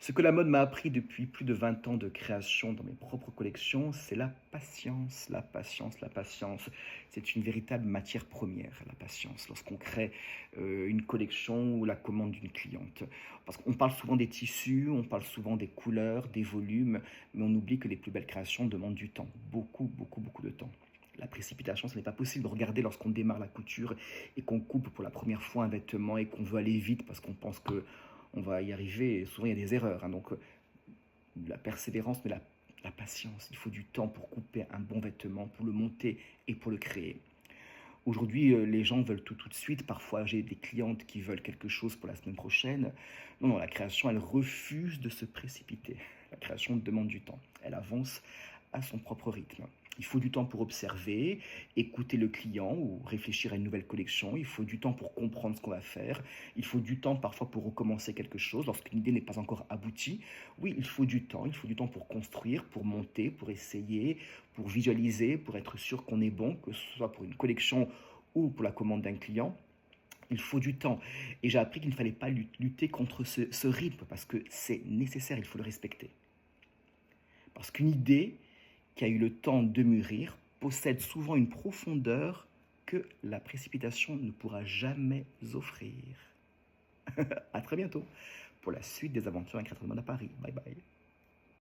Ce que la mode m'a appris depuis plus de 20 ans de création dans mes propres collections, c'est la patience, la patience, la patience. C'est une véritable matière première, la patience, lorsqu'on crée une collection ou la commande d'une cliente. Parce qu'on parle souvent des tissus, on parle souvent des couleurs, des volumes, mais on oublie que les plus belles créations demandent du temps, beaucoup, beaucoup, beaucoup de temps. La précipitation, ce n'est pas possible. Regardez lorsqu'on démarre la couture et qu'on coupe pour la première fois un vêtement et qu'on veut aller vite parce qu'on pense que on va y arriver. Et souvent, il y a des erreurs, hein. Donc, la persévérance, mais la patience. Il faut du temps pour couper un bon vêtement, pour le monter et pour le créer. Aujourd'hui, les gens veulent tout tout de suite. Parfois, j'ai des clientes qui veulent quelque chose pour la semaine prochaine. Non, non, la création, elle refuse de se précipiter. La création demande du temps. Elle avance à son propre rythme. Il faut du temps pour observer, écouter le client ou réfléchir à une nouvelle collection. Il faut du temps pour comprendre ce qu'on va faire. Il faut du temps parfois pour recommencer quelque chose lorsqu'une idée n'est pas encore aboutie. Oui, il faut du temps. Il faut du temps pour construire, pour monter, pour essayer, pour visualiser, pour être sûr qu'on est bon, que ce soit pour une collection ou pour la commande d'un client. Il faut du temps. Et j'ai appris qu'il ne fallait pas lutter contre ce rythme parce que c'est nécessaire, il faut le respecter. Parce qu'une idée qui a eu le temps de mûrir possède souvent une profondeur que la précipitation ne pourra jamais offrir. À très bientôt pour la suite des aventures avec Catherine à Paris. Bye bye.